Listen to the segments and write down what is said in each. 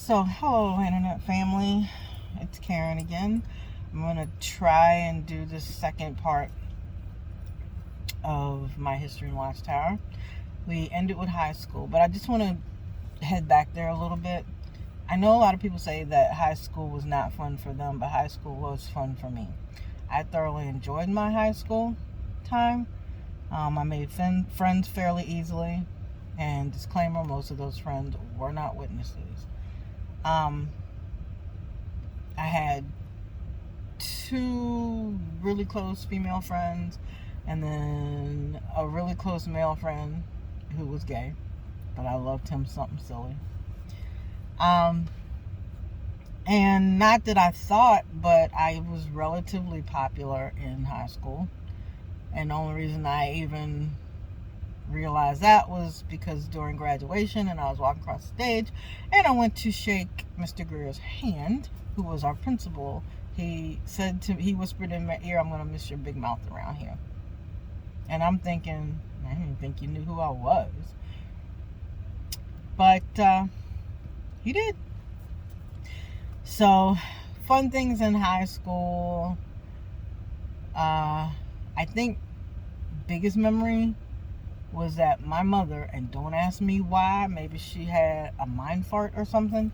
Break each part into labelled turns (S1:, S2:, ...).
S1: So, hello, internet family. It's Karen again. I'm going to try and do the second part of my history in Watchtower. We ended with high school, but I just want to head back there a little bit. I know a lot of people say that high school was not fun for them, but high school was fun for me. I thoroughly enjoyed my high school time. I made friends fairly easily. And disclaimer, most of those friends were not witnesses. I had two really close female friends and then a really close male friend who was gay, but I loved him something silly. And not that I thought, but I was relatively popular in high school. And the only reason I even realized that was because during graduation and I was walking across the stage and I went to shake Mr. Greer's hand, who was our principal. He whispered in my ear, "I'm going to miss your big mouth around here." And I'm thinking, I didn't even think you knew who I was. But he did. So, fun things in high school. I think biggest memory was that my mother, and don't ask me why, maybe she had a mind fart or something,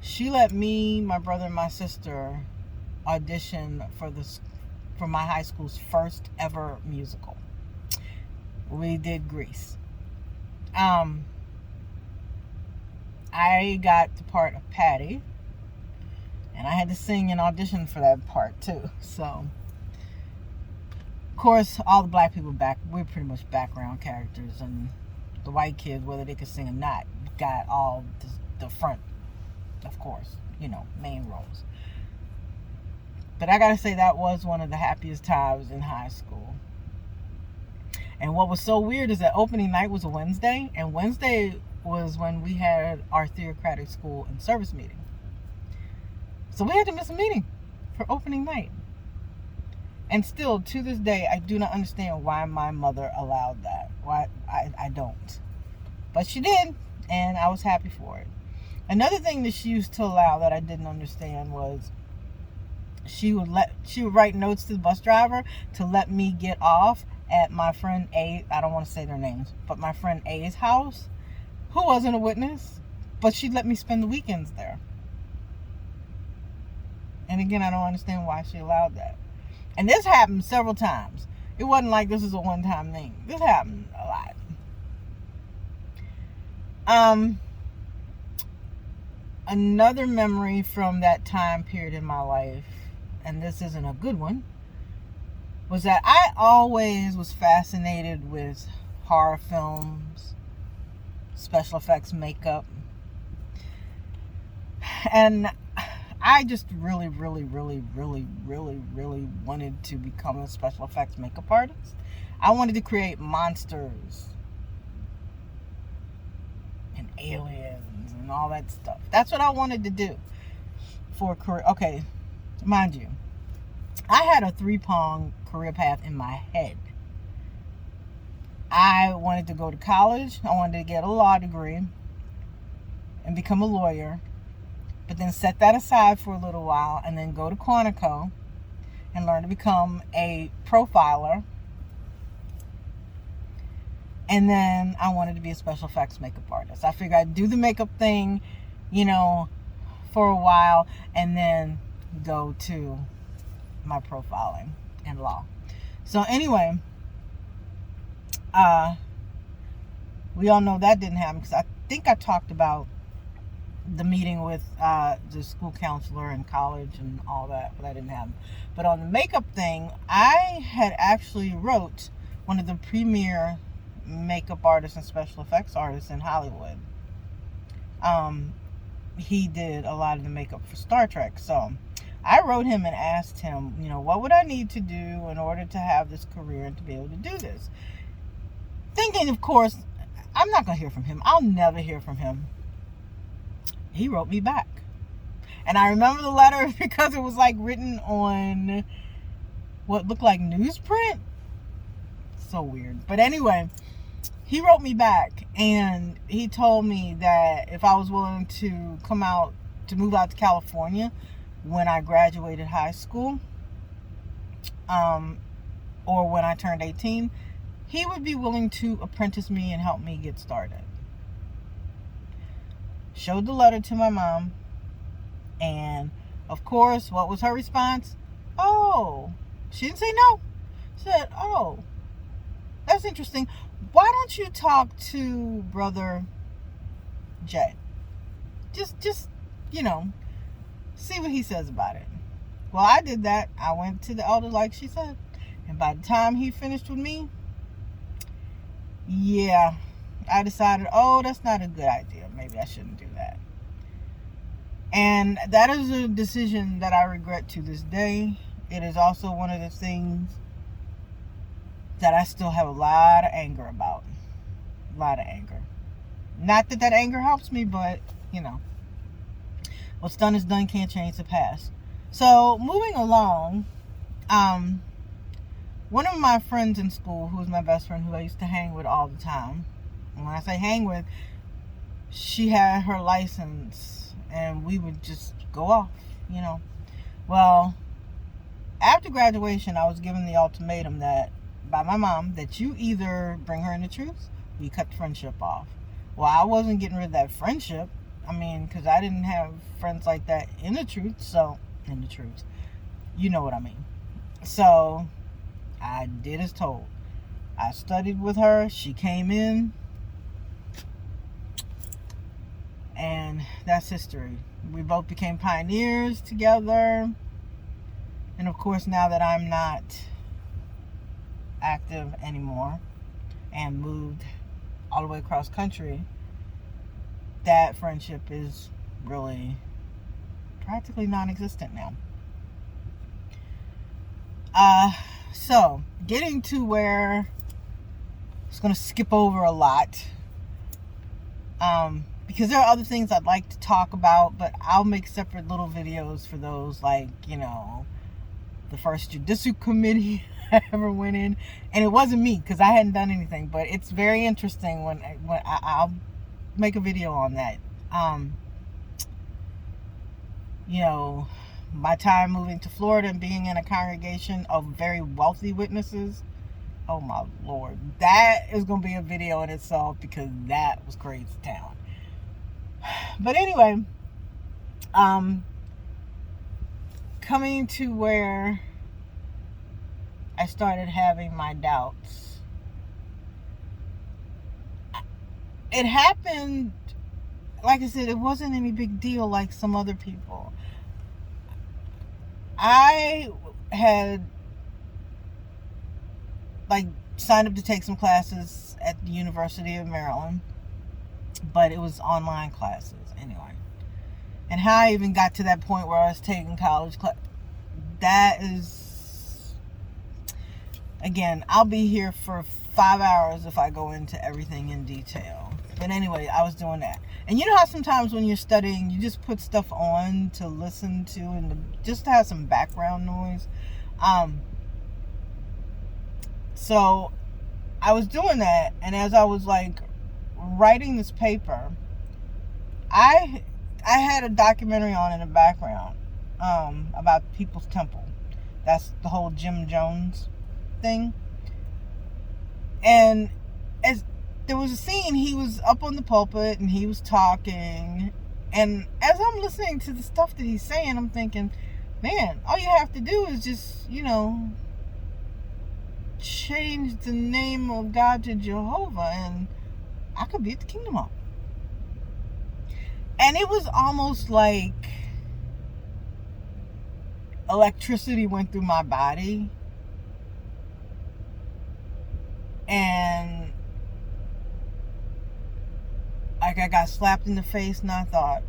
S1: she let me, my brother, and my sister audition for my high school's first ever musical. We did Grease. I got the part of Patty, and I had to sing and audition for that part too. So, of course, all the black people we're pretty much background characters, and the white kids, whether they could sing or not, got all the front, of course, main roles. But I gotta say, that was one of the happiest times in high school. And what was so weird is that opening night was a Wednesday, and Wednesday was when we had our theocratic school and service meeting. So we had to miss a meeting for opening night. And still, to this day, I do not understand why my mother allowed that. Why I don't. But she did, and I was happy for it. Another thing that she used to allow that I didn't understand was she would write notes to the bus driver to let me get off at my friend A, I don't want to say their names, but my friend A's house, who wasn't a witness, but she'd let me spend the weekends there. And again, I don't understand why she allowed that. And this happened several times. It wasn't like this is a one-time thing. This happened a lot. Another memory from that time period in my life, and this isn't a good one, was that I always was fascinated with horror films, special effects, makeup. And I just really, really, really, really, really, really wanted to become a special effects makeup artist. I wanted to create monsters and aliens and all that stuff. That's what I wanted to do for a career. Okay, mind you, I had a three-pronged career path in my head. I wanted to go to college. I wanted to get a law degree and become a lawyer. But then set that aside for a little while and then go to Quantico and learn to become a profiler. And then I wanted to be a special effects makeup artist. I figured I'd do the makeup thing, for a while and then go to my profiling and law. So anyway, we all know that didn't happen because I think I talked about the meeting with the school counselor in college and all that, but that didn't happen. But on the makeup thing, I had actually wrote one of the premier makeup artists and special effects artists in Hollywood. He did a lot of the makeup for Star Trek. So I wrote him and asked him, what would I need to do in order to have this career and to be able to do this? Thinking, of course, I'm not going to hear from him. I'll never hear from him. He wrote me back. And I remember the letter because it was written on what looked like newsprint. So weird. But anyway, he wrote me back and he told me that if I was willing to come out to move out to California when I graduated high school, or when I turned 18, he would be willing to apprentice me and help me get started. Showed the letter to my mom, and of course, what was her response? Oh, she didn't say no. She said, oh, that's interesting. Why don't you talk to Brother Jay? Just, see what he says about it. Well, I did that. I went to the elder like she said. And by the time he finished with me, yeah, I decided, oh, that's not a good idea. Maybe I shouldn't do that. And that is a decision that I regret to this day. It is also one of the things that I still have a lot of anger about. A lot of anger. Not that anger helps me, but, what's done is done, can't change the past. So, moving along, one of my friends in school, who was my best friend, who I used to hang with all the time, and when I say hang with, she had her license, and we would just go off, Well, after graduation, I was given the ultimatum by my mom that you either bring her in the truth or you cut the friendship off. Well, I wasn't getting rid of that friendship. Because I didn't have friends like that in the truth. You know what I mean. So, I did as told. I studied with her. She came in. And that's history. We both became pioneers together. And of course, now that I'm not active anymore and moved all the way across country, that friendship is really practically non-existent now. So getting to where I was going to skip over a lot, because there are other things I'd like to talk about, but I'll make separate little videos for those, like, the first judicial committee I ever went in, and it wasn't me because I hadn't done anything, but it's very interesting when I'll make a video on that. My time moving to Florida and being in a congregation of very wealthy witnesses. Oh my Lord. That is going to be a video in itself because that was crazy town. But anyway, coming to where I started having my doubts. It happened, like I said, it wasn't any big deal like some other people. I had signed up to take some classes at the University of Maryland, but it was online classes anyway. And how I even got to that point where I was taking college class, that is, again, I'll be here for 5 hours if I go into everything in detail. But anyway, I was doing that. And you know how sometimes when you're studying, you just put stuff on to listen to and just to have some background noise. So I was doing that, and as I was writing this paper, I had a documentary on in the background about People's Temple. That's the whole Jim Jones thing. And as there was a scene, he was up on the pulpit and he was talking, and as I'm listening to the stuff that he's saying, I'm thinking, man, all you have to do is just, change the name of God to Jehovah and I could be at the kingdom hall. And it was almost like electricity went through my body, and I got slapped in the face, and I thought,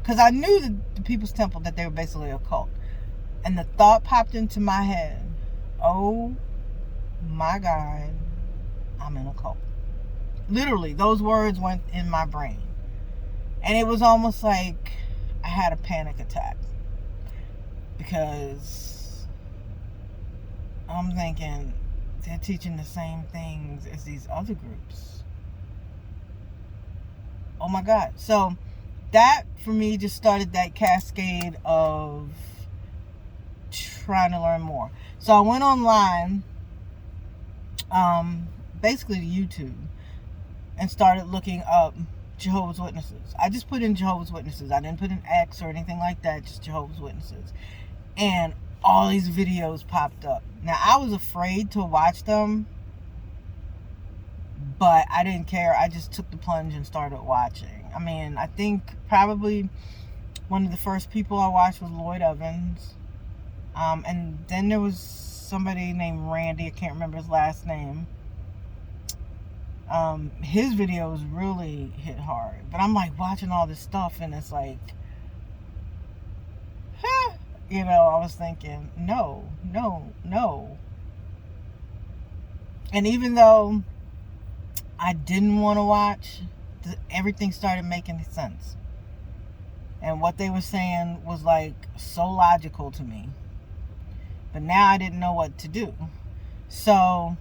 S1: because I knew the People's Temple, that they were basically a cult, and the thought popped into my head, oh my God, I'm in a cult. Literally, those words went in my brain, and it was almost like I had a panic attack, because I'm thinking they're teaching the same things as these other groups. Oh my God. So that for me just started that cascade of trying to learn more. So I went online, basically to YouTube, and started looking up Jehovah's Witnesses. I just put in Jehovah's Witnesses. I didn't put in X or anything like that, just Jehovah's Witnesses. And all these videos popped up. Now, I was afraid to watch them, but I didn't care. I just took the plunge and started watching. I mean, I think probably one of the first people I watched was Lloyd Evans. And then there was somebody named Randy. I can't remember his last name. His videos really hit hard. But I'm like watching all this stuff and it's like, you know, I was thinking, no. And even though I didn't want to watch, everything started making sense. And what they were saying was like so logical to me. But now I didn't know what to do. So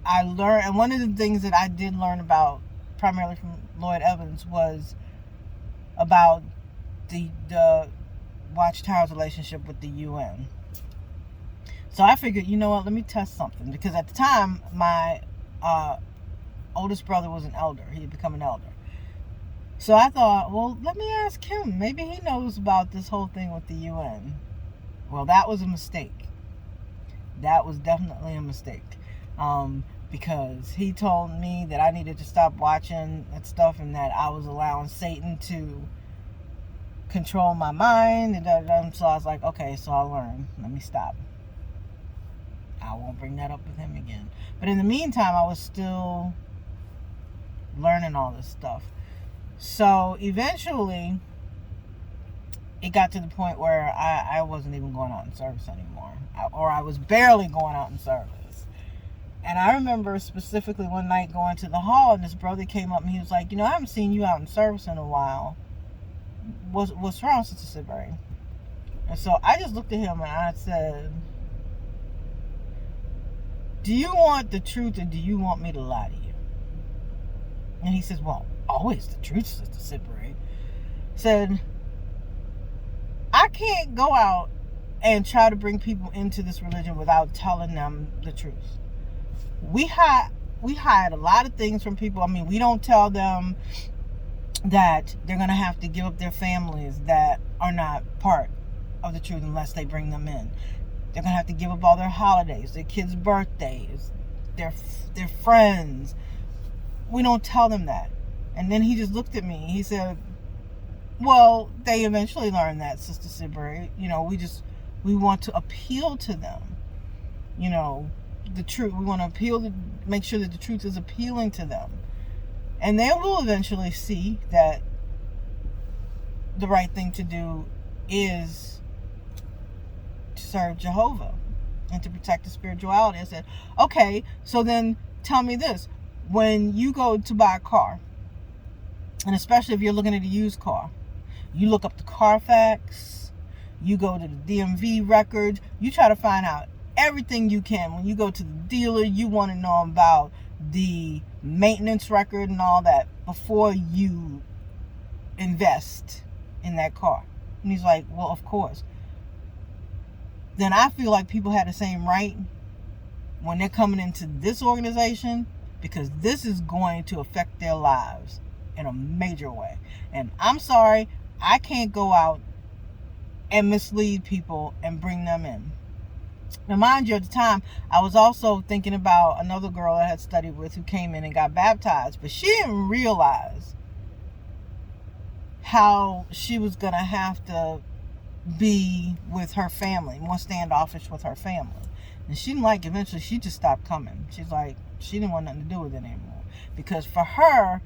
S1: I learned, and one of the things that I did learn about, primarily from Lloyd Evans, was about the Watchtower's relationship with the UN. So I figured, you know what, let me test something. Because at the time, my oldest brother was an elder. He had become an elder. So I thought, well, let me ask him. Maybe he knows about this whole thing with the UN. Well, that was a mistake. That was definitely a mistake. Because he told me that I needed to stop watching that stuff and that I was allowing Satan to control my mind. And so I was like, okay, so I learned. Let me stop. I won't bring that up with him again. But in the meantime, I was still learning all this stuff. So eventually, it got to the point where I wasn't even going out in service anymore. Or I was barely going out in service. And I remember specifically one night going to the hall, and this brother came up and he was like, you know, I haven't seen you out in service in a while. What's wrong, Sister Sidbury? And so I just looked at him and I said, do you want the truth or do you want me to lie to you? And he says, well, always the truth, Sister Sidbury. Said, I can't go out and try to bring people into this religion without telling them the truth. We hide a lot of things from people. I mean, we don't tell them that they're going to have to give up their families that are not part of the truth unless they bring them in. They're going to have to give up all their holidays, their kids' birthdays, their friends. We don't tell them that. And then he just looked at me. He said, well, they eventually learn that, Sister Sidbury. You know, we want to appeal to them. You know, the truth. We want to make sure that the truth is appealing to them. And they will eventually see that the right thing to do is to serve Jehovah and to protect the spirituality. I said, okay, so then tell me this. When you go to buy a car, and especially if you're looking at a used car, you look up the Carfax, you go to the DMV records, you try to find out everything you can. When you go to the dealer, you want to know about the maintenance record and all that before you invest in that car. And he's like, well, of course. Then I feel like people have the same right when they're coming into this organization, because this is going to affect their lives in a major way. And I'm sorry, I can't go out and mislead people and bring them in. Now, mind you, at the time, I was also thinking about another girl I had studied with who came in and got baptized, but she didn't realize how she was going to have to be with her family, more standoffish with her family. And she didn't like, eventually, she just stopped coming. She's like, she didn't want nothing to do with it anymore. Because for her,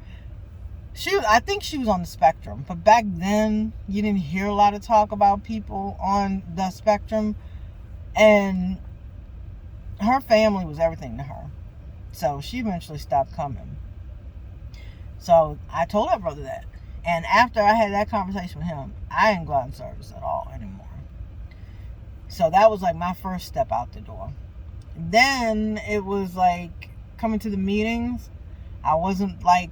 S1: I think she was on the spectrum. But back then, you didn't hear a lot of talk about people on the spectrum. And her family was everything to her. So she eventually stopped coming. So I told her brother that. And after I had that conversation with him, I didn't go out in service at all anymore. So that was like my first step out the door. Then it was like coming to the meetings. I wasn't like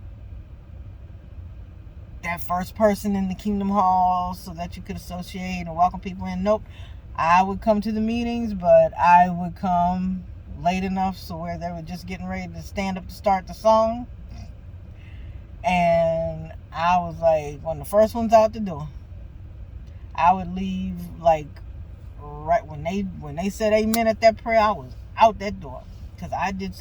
S1: that first person in the Kingdom Hall so that you could associate and welcome people in. Nope. I would come to the meetings, but I would come late enough so where they were just getting ready to stand up to start the song. And I was like one of the first ones out the door. I would leave like right when they said amen at that prayer. I was out that door because I didn't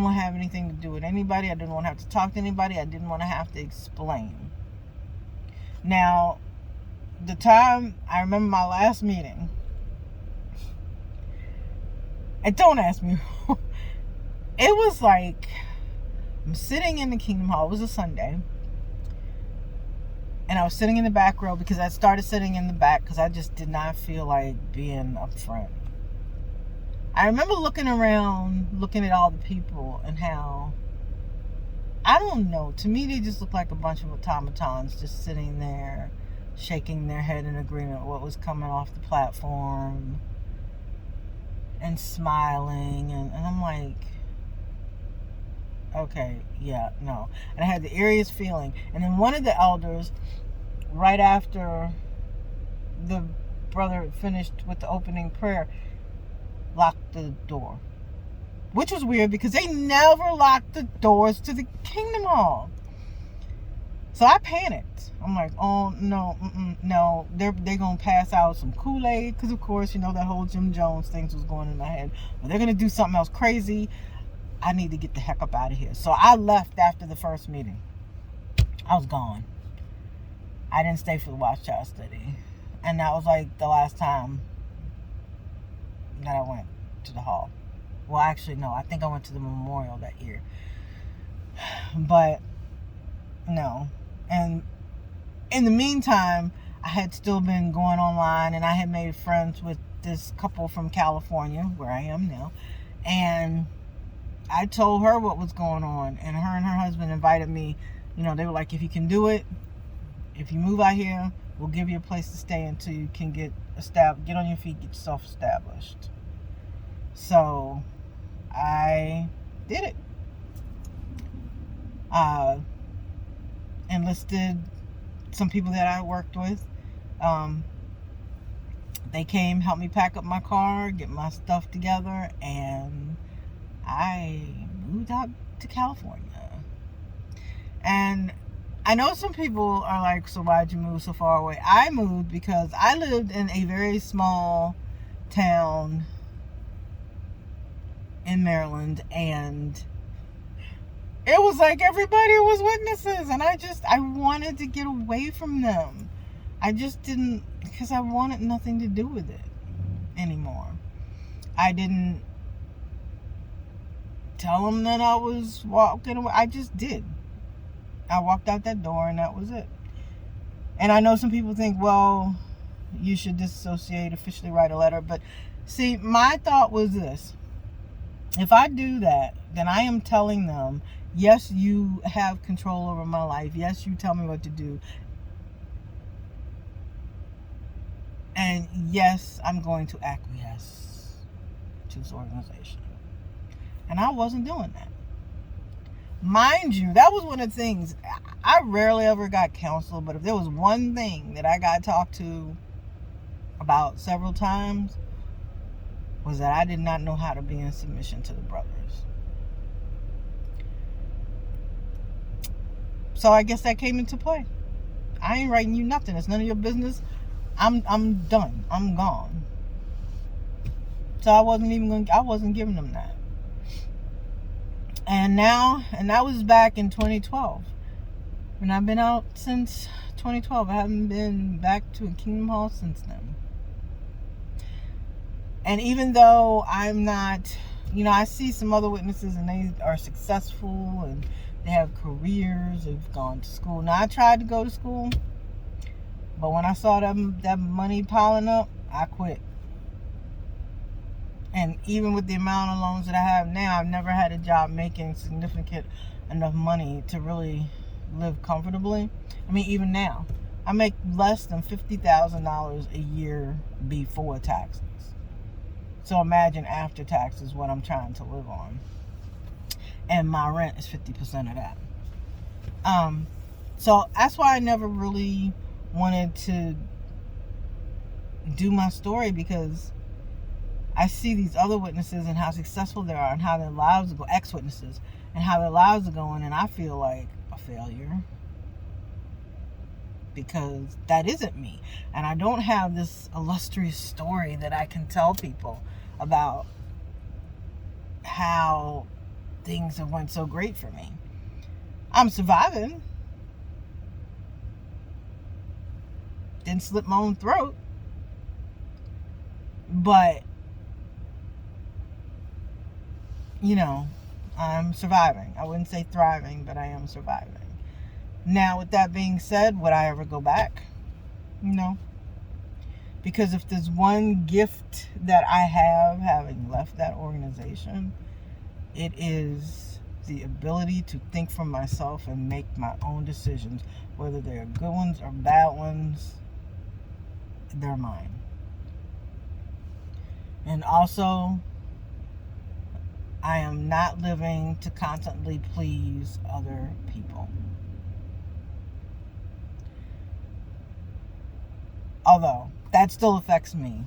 S1: want to have anything to do with anybody. I didn't want to have to talk to anybody. I didn't want to have to explain. Now, the time I remember my last meeting, and don't ask me, it was like I'm sitting in the Kingdom Hall. It was a Sunday. And I was sitting in the back row because I started sitting in the back because I just did not feel like being up front. I remember looking around, looking at all the people and how, I don't know, to me they just looked like a bunch of automatons just sitting there, shaking their head in agreement with what was coming off the platform and smiling. And I'm like, okay, yeah, no. And I had the eeriest feeling. And then one of the elders, right after the brother finished with the opening prayer, locked the door. Which was weird because they never locked the doors to the Kingdom Hall. So I panicked. I'm like, oh, no, no. They're going to pass out some Kool-Aid. Because, of course, you know, that whole Jim Jones thing was going in my head. Or they're going to do something else crazy. I need to get the heck up out of here. So I left after the first meeting. I was gone. I didn't stay for the Watchtower study. And that was like the last time that I went to the hall. Well, actually, no. I think I went to the memorial that year. But, no. And in the meantime, I had still been going online. And I had made friends with this couple from California, where I am now. And I told her what was going on, and her husband invited me. You know, they were like, if you can do it, if you move out here, we'll give you a place to stay until you can get on your feet, get yourself established. So I did it. Enlisted some people that I worked with. They came, helped me pack up my car, get my stuff together, and I moved out to California. And I know some people are like, so why'd you move so far away? I moved because I lived in a very small town in Maryland, and it was like everybody was witnesses, and I wanted to get away from them. I just didn't, because I wanted nothing to do with it anymore. I didn't tell them that I was walking away. I just did. I walked out that door and that was it. And I know some people think, well, you should disassociate, officially write a letter. But see, my thought was this. If I do that, then I am telling them, yes, you have control over my life. Yes, you tell me what to do. And yes, I'm going to acquiesce to this organization. And I wasn't doing that. Mind you, that was one of the things. I rarely ever got counsel, but if there was one thing that I got talked to about several times, was that I did not know how to be in submission to the brothers. So I guess that came into play. I ain't writing you nothing. It's none of your business. I'm done. I'm gone. So I wasn't giving them that. And that was back in 2012. And I've been out since 2012. I haven't been back to a Kingdom Hall since then. And even though I'm not, I see some other witnesses and they are successful and they have careers, they've gone to school. Now, I tried to go to school, but when I saw that money piling up, I quit. And even with the amount of loans that I have now, I've never had a job making significant enough money to really live comfortably. I mean, even now, I make less than $50,000 a year before taxes. So imagine after taxes what I'm trying to live on. And my rent is 50% of that. So that's why I never really wanted to do my story, because I see these other witnesses and how successful they are and how their lives go, ex-witnesses, and how their lives are going, and I feel like a failure because that isn't me. And I don't have this illustrious story that I can tell people about how things have went so great for me. I'm surviving. Didn't slit my own throat. But, you know, I'm surviving. I wouldn't say thriving, but I am surviving. Now, with that being said, would I ever go back? No. Because if there's one gift that I have, having left that organization, it is the ability to think for myself and make my own decisions. Whether they're good ones or bad ones, they're mine. And also, I am not living to constantly please other people. Although, that still affects me,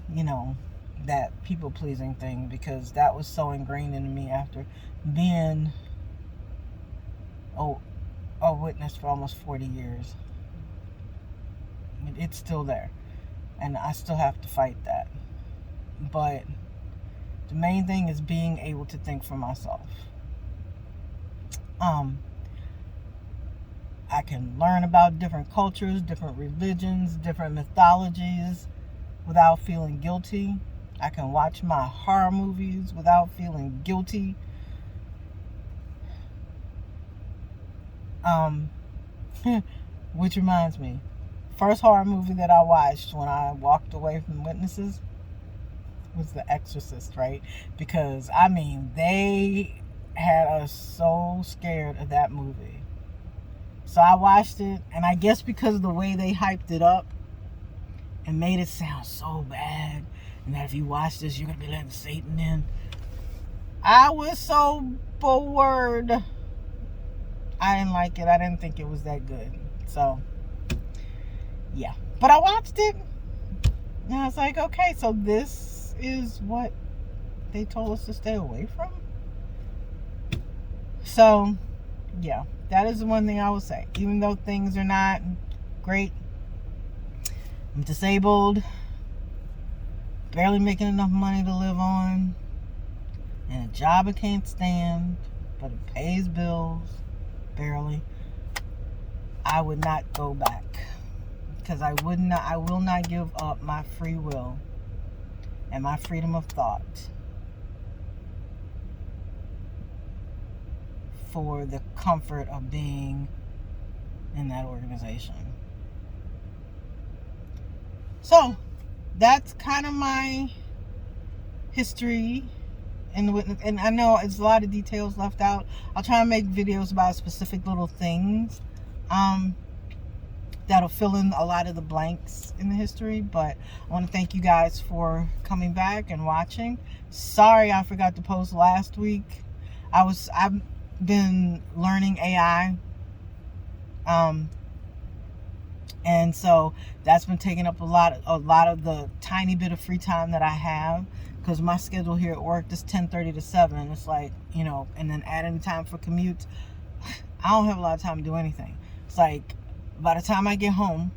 S1: that people-pleasing thing, because that was so ingrained into me after being a witness for almost 40 years. It's still there, and I still have to fight that. But the main thing is being able to think for myself. I can learn about different cultures, different religions, different mythologies without feeling guilty. I can watch my horror movies without feeling guilty. Which reminds me, first horror movie that I watched when I walked away from witnesses was The Exorcist, right? Because, they had us so scared of that movie. So I watched it, and I guess because of the way they hyped it up and made it sound so bad, and that if you watch this, you're going to be letting Satan in, I was so bored. I didn't like it. I didn't think it was that good. So, yeah. But I watched it, and I was like, okay, so this is what they told us to stay away from? So, yeah. That is the one thing I will say. Even though things are not great, I'm disabled, barely making enough money to live on, and a job I can't stand, but it pays bills, barely. I would not go back, because I will not give up my free will and my freedom of thought for the comfort of being in that organization. So, that's kind of my history in the witness. And I know it's a lot of details left out. I'll try and make videos about specific little things that'll fill in a lot of the blanks in the history. But I want to thank you guys for coming back and watching. Sorry I forgot to post last week. I've been learning AI, and so that's been taking up a lot of the tiny bit of free time that I have, because my schedule here at work is 10:30 to 7. It's like, and then adding time for commutes, I don't have a lot of time to do anything. It's like, by the time I get home,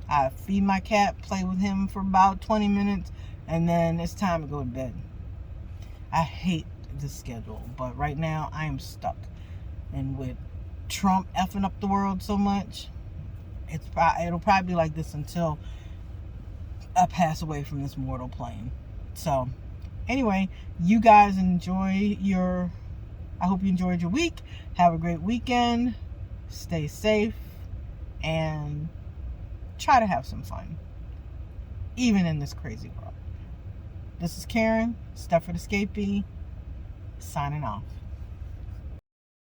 S1: I feed my cat, play with him for about 20 minutes, and then it's time to go to bed. I hate this schedule, but right now I am stuck. And with Trump effing up the world so much, it'll probably be like this until I pass away from this mortal plane. So anyway, you guys I hope you enjoyed your week. Have a great weekend. Stay safe and try to have some fun, even in this crazy world. This is Karen, Stepford Escapee, signing off.